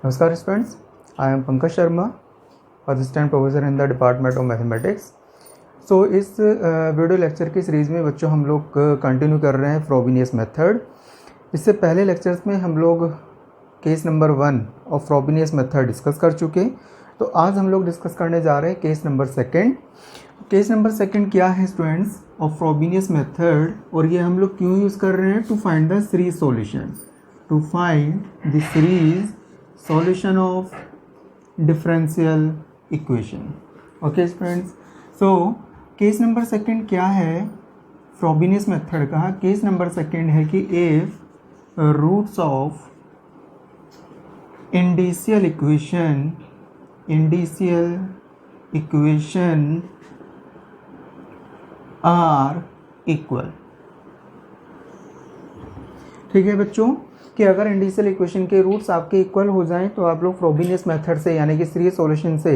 नमस्कार students, I am Pankaj Sharma, assistant professor in the department of mathematics. So इस video lecture की series में बच्चों हम लोग कंटिन्यू कर रहे हैं फ्रोबिनियस मेथड। इससे पहले लेक्चर्स में हम लोग case number 1 of Frobenius method discuss कर चुके। तो आज हम लोग डिस्कस करने जा रहे हैं case number second. Case number second क्या है स्टूडेंट्स ऑफ फ्रोबिनियस मेथड, और ये हम लोग क्यों यूज़ कर रहे हैं? To find the series solution, to find the series solution of differential equation. Okay students, so case number second क्या है फ्रोबिनियस मेथड का? केस नंबर सेकंड है कि if roots of indicial equation are equal. ठीक है बच्चों, कि अगर इंडिशियल इक्वेशन के रूट्स आपके इक्वल हो जाएं तो आप लोग फ्रोबिनियस मेथड से यानी कि सीरीज सॉल्यूशन से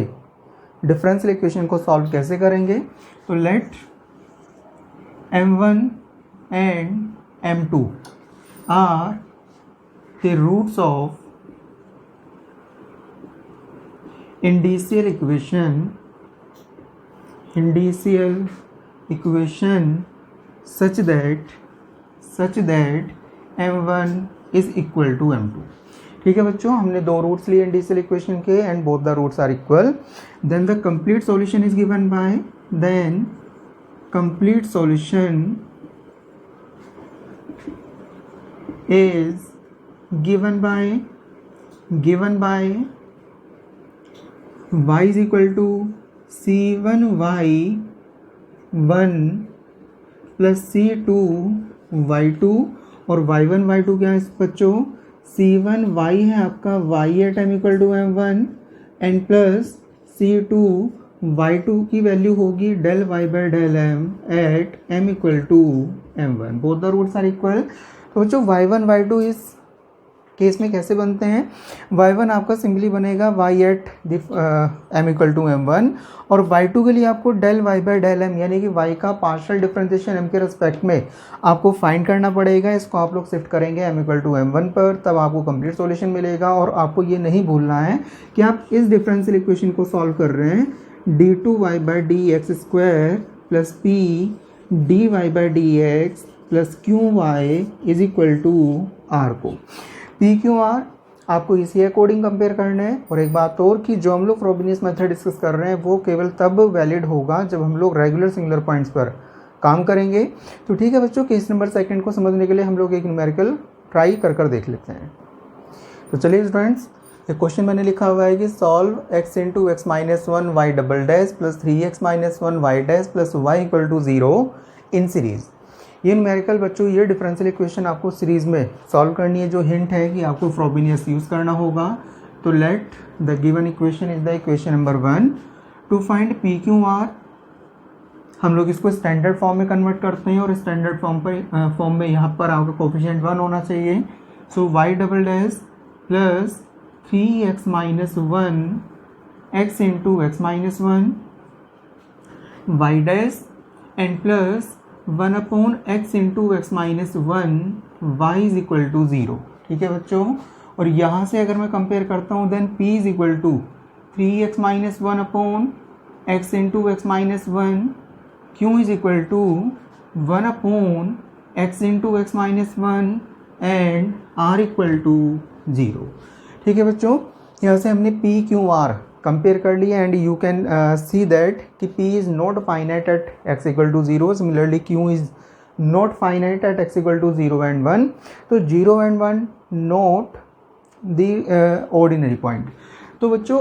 डिफरेंशियल इक्वेशन को सॉल्व कैसे करेंगे? तो let m1 and m2 are the roots of indicial equation such that m1 is equal to m2। ठीक है बच्चों, हमने दो रूट्स लिए इंडिशियल इक्वेशन के and both the roots are equal. Then the complete solution is given by, then complete solution is given by y is equal to c1y1 plus c2y2, और y1 y2 क्या है बच्चों? c1y है आपका y at m equal to m1 and plus c2y2 की value होगी del y by del m at m equal to m1। Both the roots are equal. तो बच्चों y1 y2 इस केस में कैसे बनते हैं? y1 आपका सिंपली बनेगा y at m equal to m1, और y2 के लिए आपको del y by del m यानी कि y का पार्शियल डिफरेंशिएशन m के रिस्पेक्ट में आपको फाइंड करना पड़ेगा। इसको आप लोग शिफ्ट करेंगे m इक्वल टू m1 पर, तब आपको कंप्लीट सॉल्यूशन मिलेगा। और आपको ये नहीं भूलना है कि आप इस डिफरेंशियल इक्वेशन को सॉल्व कर रहे हैं d2y by dx square plus p dy by dx plus qy is equal to r को। पी क्यू आर आपको इसी अकॉर्डिंग कंपेयर करना है। और एक बात और कि जो हम लोग फ्रोबिनियस मेथड डिस्कस कर रहे हैं वो केवल तब वैलिड होगा जब हम लोग रेगुलर सिंगुलर पॉइंट्स पर काम करेंगे। तो ठीक है बच्चों, केस नंबर सेकंड को समझने के लिए हम लोग एक न्यूमेरिकल ट्राई कर देख लेते हैं। तो चलिए स्टूडेंट्स, एक क्वेश्चन मैंने लिखा हुआ है कि solve x into x minus 1 y double dash plus 3x minus 1 y dash plus y equal to 0 in series. ये न्यूमेरिकल बच्चों, ये डिफरेंशियल इक्वेशन आपको सीरीज में सॉल्व करनी है। जो हिंट है कि आपको फ्रोबिनियस यूज़ करना होगा। तो let the given equation is the equation number 1। To find P Q R हम लोग इसको स्टैंडर्ड फॉर्म में कन्वर्ट करते हैं, और स्टैंडर्ड फॉर्म में यहाँ पर आपका कोफिशिएंट 1 होना चाहिए। So y double dash plus 3x minus 1 x into x minus 1 y dash and plus 1 upon x into x minus 1 y is equal to 0। ठीक है बच्चों, और यहाँ से अगर मैं कंपेयर करता हूँ then p is equal to 3x minus 1 upon x into x minus 1, q is equal to 1 upon x into x minus 1 and r equal to 0। ठीक है बच्चों, यहाँ से हमने p q r कंपेयर कर लिया and you can see that कि p is not finite at x equal to 0, similarly q is not finite at x equal to 0 and 1। तो 0 and 1 not the ordinary point. तो बच्चों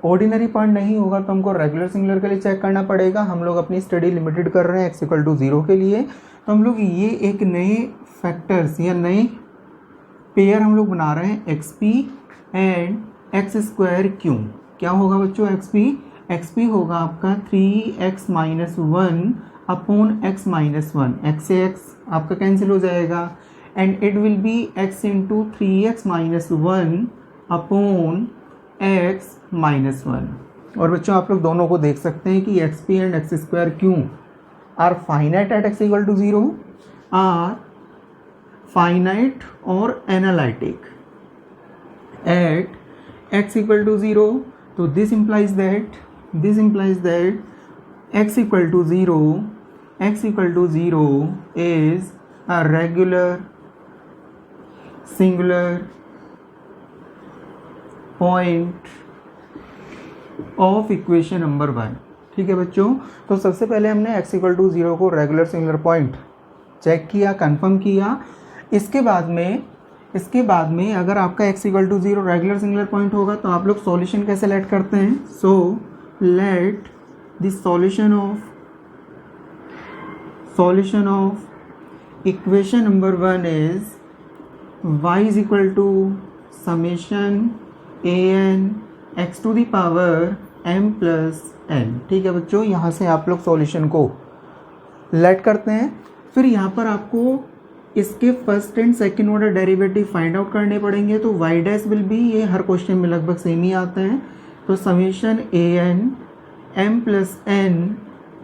ordinary point नहीं होगा तो हमको रेगुलर सिंगुलर के लिए चेक करना पड़ेगा। हम लोग अपनी स्टडी लिमिटेड कर रहे हैं x इक्वल टू 0 के लिए, तो हम लोग ये एक नए फैक्टर्स या नए पेयर हम लोग बना रहे हैं xp and x square q। क्या होगा बच्चों? xp होगा आपका 3x minus 1 upon x minus 1, x से x आपका कैंसिल हो जाएगा, and it will be x into 3x minus 1 upon x minus 1। और बच्चों आप लोग दोनों को देख सकते हैं कि xp and x square q are finite at x equal to 0, are finite और analytic at x equal to 0, तो this implies that x equal to 0 is a regular singular point of equation number 1। ठीक है बच्चों, तो सबसे पहले हमने x equal to 0 को रेगुलर सिंगुलर पॉइंट चेक किया, कंफर्म किया। इसके बाद में अगर आपका x equal to 0 regular singular point होगा तो आप लोग सॉल्यूशन कैसे लेट करते हैं? So let the solution of equation number 1 is y is equal to summation an x to the power m plus n। ठीक है बच्चों, यहाँ से आप लोग सॉल्यूशन को लेट करते हैं। फिर यहाँ पर आपको इसके first and second order derivative find out करने पड़ेंगे। तो y डैश विल बी, ये हर क्वेश्चन में लगभग सेम ही आते हैं, तो summation an m plus n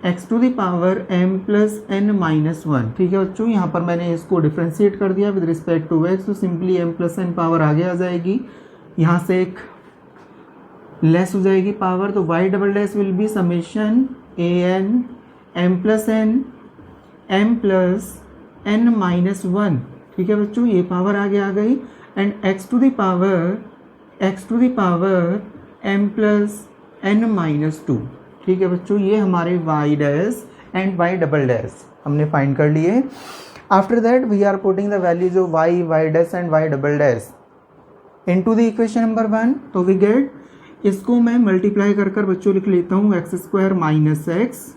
x to the power m plus n minus 1। ठीक है बच्चों, यहाँ पर मैंने इसको डिफ्रेंशिएट कर दिया विद रिस्पेक्ट टू x, तो simply m plus n power आगे आ जाएगी, यहाँ से एक लेस हो जाएगी पावर, तो y double dash will be summation an m plus n m plus n minus 1। ठीक है बच्चों, ये पावर आगे आ गई, and x to the power m plus n minus 2। ठीक है बच्चों, ये हमारे y dash and y double dash हमने फाइंड कर लिए। After that we are putting the values of y dash and y double dash into the equation number 1, तो we gate, इसको मैं मल्टीप्लाई कर बच्चों लिख लेता हूँ x square minus x,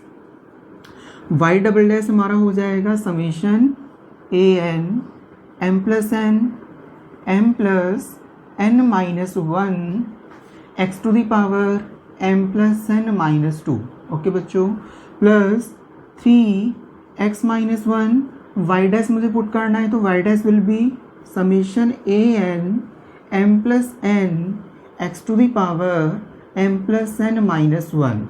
y double dash हमारा हो जाएगा summation an m plus n minus 1 x to the power m plus n minus 2। Okay बच्चों, plus 3x minus 1, y dash मुझे पुट करना है, तो y डैश will be summation an m plus n x to the power m plus n minus 1।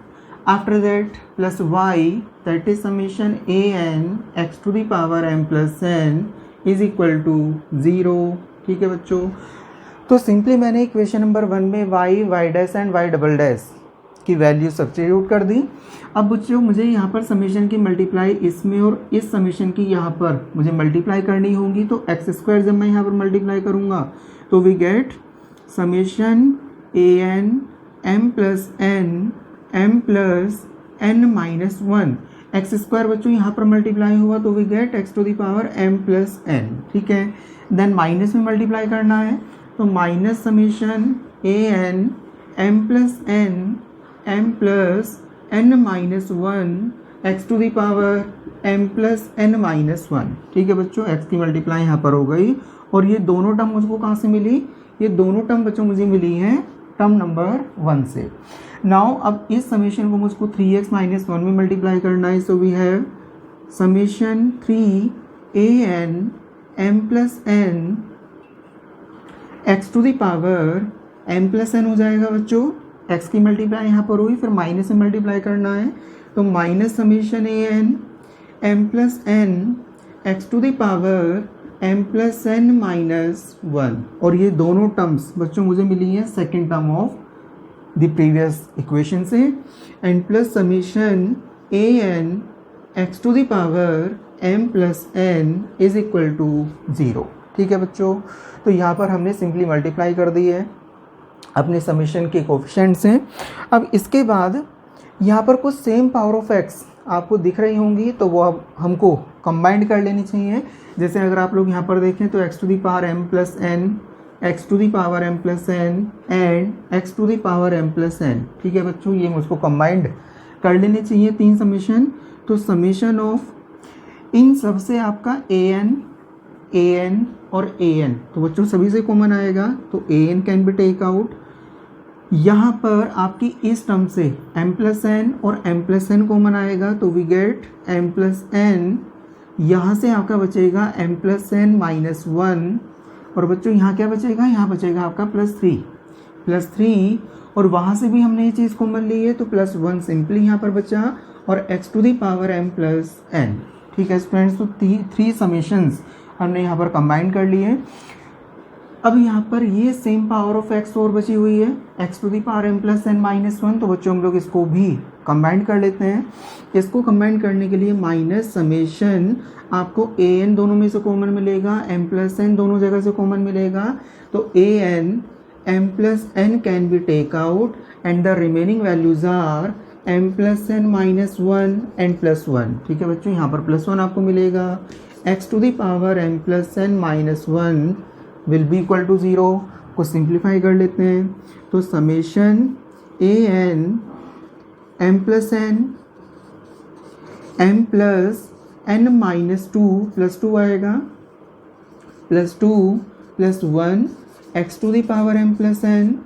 After that plus y, that is summation an x to the power m plus n is equal to 0। ठीक है बच्चों, तो simply मैंने equation number 1 में y dash and y double dash की value substitute कर दी। अब बच्चों मुझे यहाँ पर समेशन की मल्टीप्लाई इसमें और इस समेशन की यहाँ पर मुझे मल्टीप्लाई करनी होगी, तो एक्स स्क्वायर जब मैं यहाँ पर मल्टीप्लाई करूँगा तो we get summation an m plus m plus n minus 1, x square बच्चों यहाँ पर मल्टीप्लाई हुआ तो we get x to the power m plus n। ठीक है, देन माइनस में मल्टीप्लाई करना है, तो minus summation an m plus n minus 1 x to the power m plus n minus 1। ठीक है बच्चों, x की मल्टीप्लाई यहाँ पर हो गई, और ये दोनों टर्म मुझको कहाँ से मिली? ये दोनों टर्म बच्चों मुझे मिली हैं टर्म नंबर 1 से। नाउ अब इस समेशन को मुझको 3x माइनस 1 में मल्टीप्लाई करना है, so we have summation 3an m plus n x to the power m plus n हो जाएगा बच्चों, x की मल्टीप्लाई यहाँ पर हुई, फिर माइनस में मल्टीप्लाई करना है, तो minus summation an m plus n x to the power m plus n minus 1, और ये दोनों टर्म्स बच्चों मुझे मिली हैं second term of the previous equation से, and plus summation an x to the power m plus n is equal to 0। ठीक है बच्चों, तो यहाँ पर हमने सिंपली मल्टीप्लाई कर दी है अपने समेशन के कोफिशिएंट से। अब इसके बाद यहाँ पर कुछ सेम पावर ऑफ x आपको दिख रही होंगी, तो वो अब हमको कंबाइंड कर लेनी चाहिए। जैसे अगर आप लोग यहाँ पर देखें तो x to the power m plus n, x to the power m plus n and x to the power m plus n। ठीक है बच्चों, ये मुझको कंबाइंड कर लेने चाहिए तीन समेशन। तो समेशन ऑफ इन सब से आपका an और an, तो बच्चों सभी से कॉमन आएगा, तो an can be take out. यहाँ पर आपकी इस टर्म से m प्लस n और m प्लस n कॉमन आएगा, तो we get m plus n। यहाँ से आपका बचेगा m प्लस n माइनस 1, और बच्चों यहाँ क्या बचेगा? यहाँ बचेगा आपका प्लस 3, और वहाँ से भी हमने ये चीज़ कॉमन ली है, तो प्लस 1 सिंपली यहाँ पर बचा, और x to the power m plus n। ठीक है फ्रेंड्स, तो 3 समेशंस हमने यहाँ पर कंबाइन कर लिए। अब यहाँ पर ये सेम पावर ऑफ एक्स और बची हुई है, x to the power m plus n minus one. तो बच्चों हम लोग इसको भी कंबाइन कर लेते हैं। इसको कंबाइन करने के लिए माइनस समेशन आपको ए एन दोनों में से कॉमन मिलेगा, एम प्लस एन दोनों जगह से कॉमन मिलेगा। तो a n m plus n can be take out and the remaining values are m plus n minus one and plus one. ठीक है बच्चों, यहाँ पर प्लस वन आपको मिलेगा। X to the power m plus n minus one will be equal to zero. को simplify कर लेते हैं तो summation a n m plus n minus two plus two आएगा, plus two plus one x to the power m plus n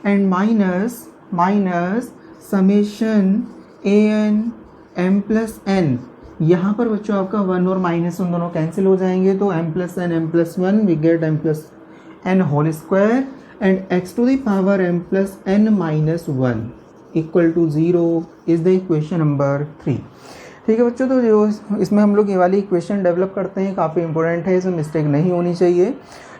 and minus summation a n m plus n. यहाँ पर बच्चों आपका वन और माइनस उन दोनों cancel हो जाएंगे, तो m plus one we get m plus n whole square and x to the power m plus n minus one equal to zero is the equation number 3। ठीक है बच्चों, तो जो इसमें हम लोग ये वाली इक्वेशन डेवलप करते हैं काफ़ी इंपॉर्टेंट है, इसमें मिस्टेक नहीं होनी चाहिए।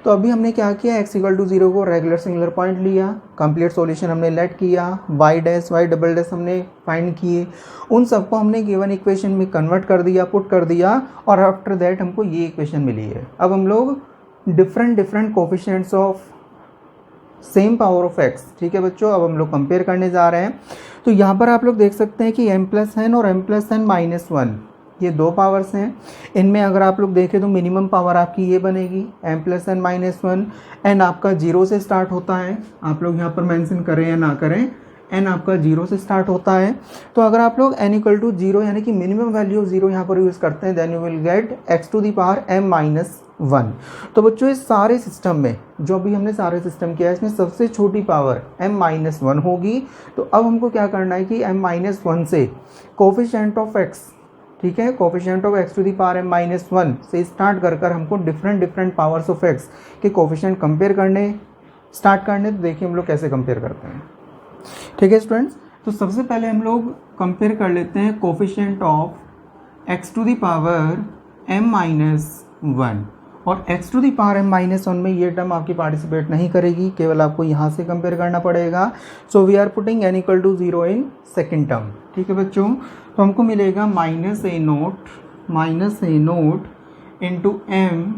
तो अभी हमने क्या किया, एक्स इक्वल टू ज़ीरो को रेगुलर सिंगुलर पॉइंट लिया, कंप्लीट सॉल्यूशन हमने लेट किया, y dash y double dash हमने फाइंड किए, उन सबको हमने गिवन इक्वेशन में कन्वर्ट कर दिया, पुट कर दिया, और आफ्टर दैट हमको ये इक्वेशन मिली है। अब हम लोग different coefficients of same power of x, ठीक है बच्चों, अब हम लोग कंपेयर करने जा रहे हैं। तो यहाँ पर आप लोग देख सकते हैं कि एम प्लस एन और m plus n minus one ये दो पावर्स हैं। इनमें अगर आप लोग देखें तो मिनिमम पावर आपकी ये बनेगी m plus n minus one. N आपका जीरो से स्टार्ट होता है, आप लोग यहाँ पर मेंशन करें या ना करें, एन आपका जीरो से स्टार्ट होता है। तो अगर आप लोग एन इक्वल टू जीरो यानी कि मिनिमम वैल्यू ऑफ जीरो यहाँ पर यूज़ करते हैं, then you will get x to the power m minus one. तो बच्चों इस सारे सिस्टम में जो अभी हमने सारे सिस्टम किया है, इसमें सबसे छोटी पावर एम माइनस वन होगी। तो अब हमको क्या करना है कि एम माइनस वन से कोफिशिएंट ऑफ एक्स, ठीक है, coefficient of x to the power m minus one से स्टार्ट कर हमको डिफरेंट पावर्स ऑफ एक्स के कोफिशिएंट कंपेयर करने स्टार्ट करने। तो देखिए हम लोग कैसे कंपेयर करते हैं। ठीक है स्टूडेंट्स, तो सबसे पहले हम लोग कंपेयर कर लेते हैं coefficient of x to the power m minus one, और x to the power m minus one में ये टर्म आपकी पार्टिसिपेट नहीं करेगी, केवल आपको यहाँ से कंपेयर करना पड़ेगा। So we are putting n equal to zero in second term. ठीक है बच्चों, तो हमको मिलेगा minus a nought into m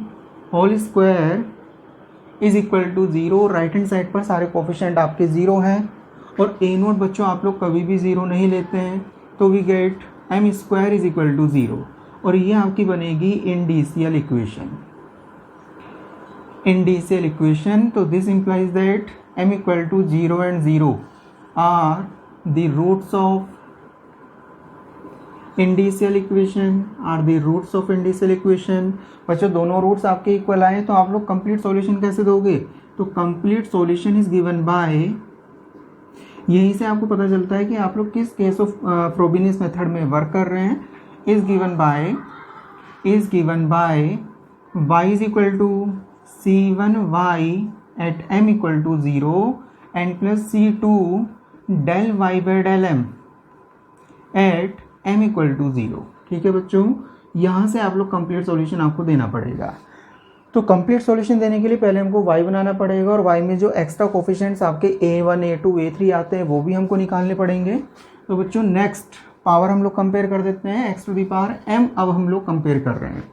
whole square is equal to zero. Right hand side पर सारे कोफिशिएंट आपके ज़ीरो हैं, और ए नोट बच्चों आप लोग कभी भी ज़ीरो नहीं लेते हैं, तो we get m square is equal to zero, और ये आपकी बनेगी इंडिसियल इक्वेशन। तो this implies that m equal to 0 and 0 are the roots of indicial equation. बच्चों दोनों रूट्स आपके इक्वल आए तो आप लोग कंप्लीट सॉल्यूशन कैसे दोगे, तो complete solution is given bye, यहीं से आपको पता चलता है कि आप लोग किस केस ऑफ फ्रोबेनियस मेथड में वर्क कर रहे हैं। Is given by y is equal to C1y at m equal to zero and plus C2 del y by del m at m equal to zero. ठीक है बच्चों, यहाँ से आप लोग कंप्लीट सॉल्यूशन आपको देना पड़ेगा। तो कंप्लीट सॉल्यूशन देने के लिए पहले हमको y बनाना पड़ेगा, और y में जो एक्स्ट्रा कोफिशिएंट्स आपके a1 a2 a3 आते हैं वो भी हमको निकालने पड़ेंगे। तो बच्चों नेक्स्ट पावर हम लोग कंपेयर कर देते हैं, x to the power m अब हम लोग कंपेयर कर रहे हैं।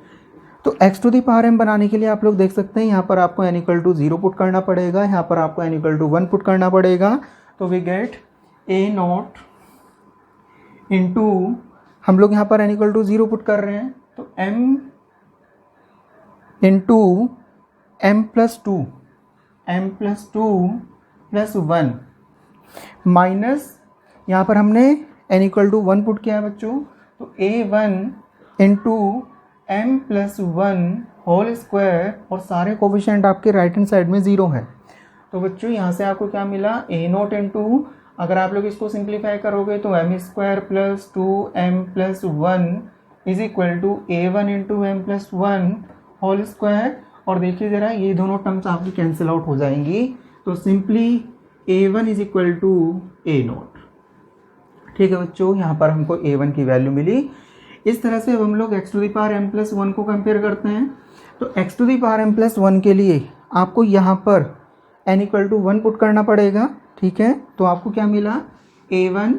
तो x to the power m बनाने के लिए आप लोग देख सकते हैं यहाँ पर आपको n equal to zero put करना पड़ेगा, यहाँ पर आपको n equal to one put करना पड़ेगा। तो we get a nought into, हम लोग यहाँ पर n equal to zero put कर रहे हैं, तो m into m plus two plus one minus, यहाँ पर हमने n equal to one put किया है बच्चों, तो a1 into m plus one whole square, और सारे कोफिशिएंट आपके राइट हैंड साइड में ज़ीरो है। तो बच्चों यहाँ से आपको क्या मिला, a नोट इंटू, अगर आप लोग इसको सिंप्लीफाई करोगे तो m square plus two m plus one is equal to a1 into m plus one whole square, और देखिए ज़रा ये दोनों टर्म्स आपकी कैंसिल आउट हो जाएंगी, तो simply a1 is equal to a nought. ठीक है बच्चों, यहाँ पर हमको a1 की वैल्यू मिली। इस तरह से अब हम लोग x to the power m plus one को कंपेयर करते हैं। तो x to the power m plus one के लिए आपको यहाँ पर n इक्वल टू 1 पुट करना पड़ेगा, ठीक है। तो आपको क्या मिला, a1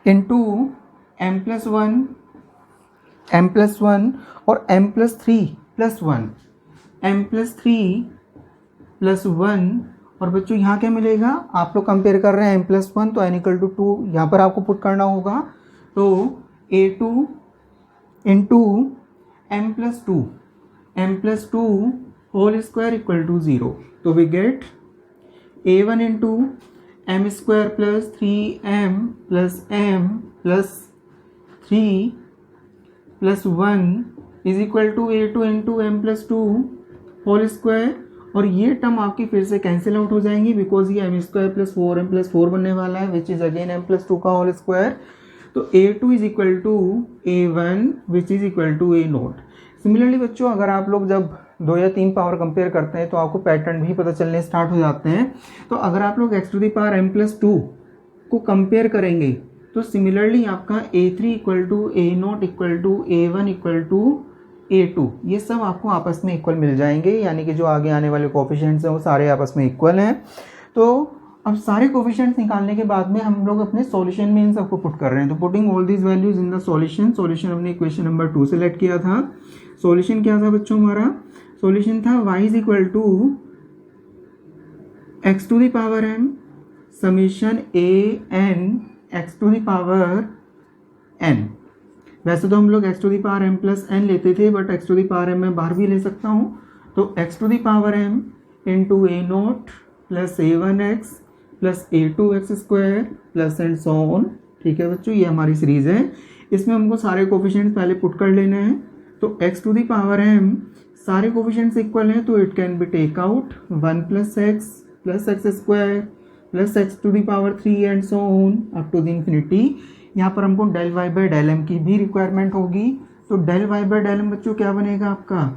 इंटू m+1 और m+3+1 और बच्चों यहाँ क्या मिलेगा, आप लोग कंपेयर कर रहे हैं m+1 तो n इक्वल टू 2 यहाँ पर आपको पुट करना होगा। तो a2 into m+2 whole square equal to 0। तो we get a1 into m square plus 3m plus m plus 3 plus 1 is equal to a2 into m+2 whole square. और ये term आपकी फिर से कैंसिल आउट हो जाएंगी बिकॉज ये m square plus 4m+4 बनने वाला है विच इज अगेन m+2 का होल स्क्वायर। तो a2 is equal to a1 which is equal to a0। Similarly बच्चों अगर आप लोग जब 2 या 3 पावर कंपेयर करते हैं तो आपको पैटर्न भी पता चलने स्टार्ट हो जाते हैं। तो अगर आप लोग x to the power m+2 को कंपेयर करेंगे तो सिमिलरली आपका a3 equal to a0 equal to a1 equal to a2 ये सब आपको आपस में इक्वल मिल जाएंगे, यानी कि जो आगे आने वाले कोफिशिएंट्स हैं वो सारे आपस में इक्वल हैं। तो अब सारे कोफिशिएंट्स निकालने के बाद में हम लोग अपने सॉल्यूशन में इन सबको पुट कर रहे हैं। तो putting all these values in the solution हमने इक्वेशन नंबर 2 सेलेक्ट किया था। सॉल्यूशन क्या था बच्चों, हमारा सॉल्यूशन था y is equal to x to the power m summation a n x to the power n। वैसे तो हम लोग x to the power m plus n लेते थे, but x to the power m मैं बाहर भी ले सकता हूँ। तो x to the power m into a0 plus a1x plus a2x square plus and so on. ठीक है बच्चों, ये हमारी सीरीज है। इसमें हमको सारे कोफिशिएंट्स पहले पुट कर लेने हैं। तो x to the power m सारे कोफिशिएंट्स इक्वल हैं तो it can be take out 1 plus x square plus x to the power 3 and so on up to the infinity. यहाँ पर हमको del y by del m की भी requirement होगी। तो del y by del m बच्चों क्या बनेगा आपका,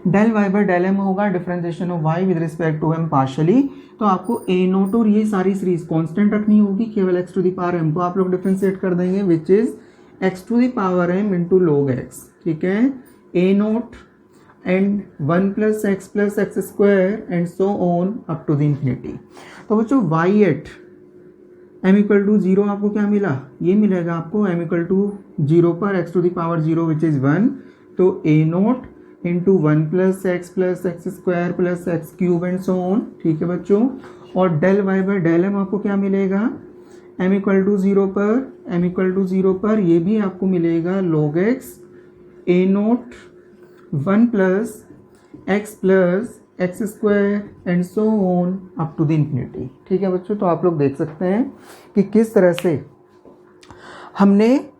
del y by del m होगा differentiation of y with respect to M partially. तो आपको ए नोट और ये सारी सीरीज कांस्टेंट रखनी होगी, केवल x to the power m को आप लोग डिफरेंशिएट कर देंगे which is x to the power m into log x. ठीक है, a naught and 1 plus x square and so on up to the infinity. तो बच्चों y at m equal to 0 आपको क्या मिला, ये मिलेगा आपको m इक्वल टू 0 पर x to the power 0 which is 1। तो a naught into 1 plus x square plus x cube and so on. ठीक है बच्चों, और del y by del m आपको क्या मिलेगा, m इक्वल टू 0 पर ये भी आपको मिलेगा log x a naught 1 plus x square and so on up to the infinity. ठीक है बच्चों, तो आप लोग देख सकते हैं कि किस तरह से हमने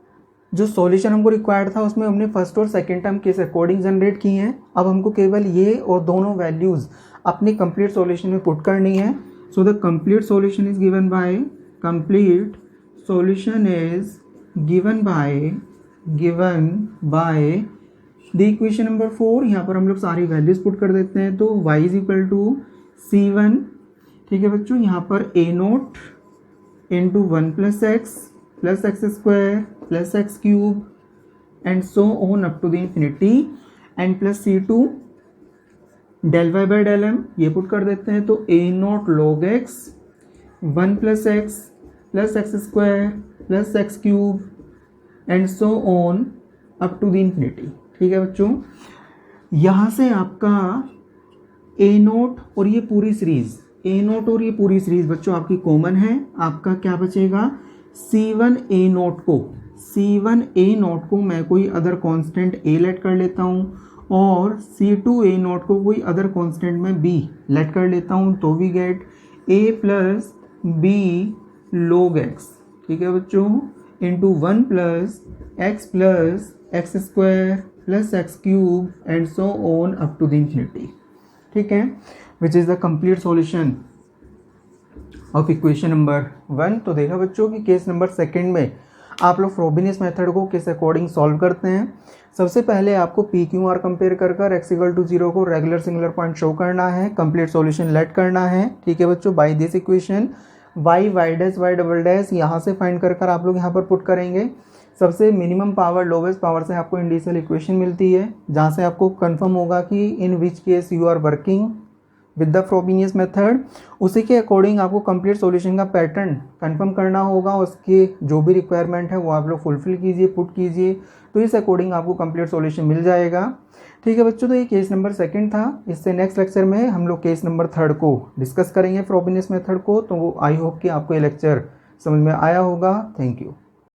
जो सॉल्यूशन हमको रिक्वायर्ड था उसमें हमने फर्स्ट और सेकंड टर्म किस अकॉर्डिंग जनरेट की हैं। अब हमको केवल ये और दोनों वैल्यूज़ अपनी कंप्लीट सॉल्यूशन में पुट करनी है। So the complete solution is given by the equation number 4। यहाँ पर हम लोग सारी वैल्यूज पुट कर देते हैं। तो y is equal to C1। ठीक है बच्चों, यहाँ पर a naught into 1 plus x square plus x cube and so on up to the infinity and plus C2 del y by del m ये पुट कर देते हैं। तो a naught log x 1 plus x square plus x cube and so on up to the infinity. ठीक है बच्चों, यहाँ से आपका ए नोट और ये पूरी सीरीज बच्चों आपकी कॉमन है। आपका क्या बचेगा, C1 ए नोट को मैं कोई अदर कांस्टेंट a लेट कर लेता हूँ और C2 ए नोट को कोई अदर कांस्टेंट में b लेट कर लेता हूँ। तो we get a plus b log x। ठीक है बच्चों, into 1 plus x square plus x cube and so on up to the infinity. ठीक है, which is the complete solution of equation number 1। तो देखा बच्चों कि केस नंबर सेकंड में आप लोग फ्रोबिनियस मेथड को किस अकॉर्डिंग सॉल्व करते हैं। सबसे पहले आपको पी क्यू आर कंपेयर कर एक्स इक्वल टू 0 को रेगुलर सिंगुलर पॉइंट शो करना है, कंप्लीट सॉल्यूशन लेट करना है। ठीक है बच्चों, by this equation y dash y double dash यहाँ से फाइंड कर आप लोग यहाँ पर पुट करेंगे। सबसे मिनिमम पावर लोवेस्ट पावर से आपको इंडिशियल इक्वेशन मिलती है, जहाँ से आपको कंफर्म होगा कि in which case you are working with the Frobenius method. उसी के अकॉर्डिंग आपको कंप्लीट सॉल्यूशन का पैटर्न कंफर्म करना होगा, उसके जो भी रिक्वायरमेंट है वो आप लोग फुलफिल कीजिए, पुट कीजिए, तो इस अकॉर्डिंग आपको कंप्लीट सॉल्यूशन मिल जाएगा। ठीक है बच्चों, तो ये केस नंबर 2 था। इससे नेक्स्ट लेक्चर में हम लोग केस नंबर 3 को डिस्कस करेंगे फ्रोबेनियस मेथड को। तो आई होप कि आपको ये लेक्चर समझ में आया होगा। Thank you.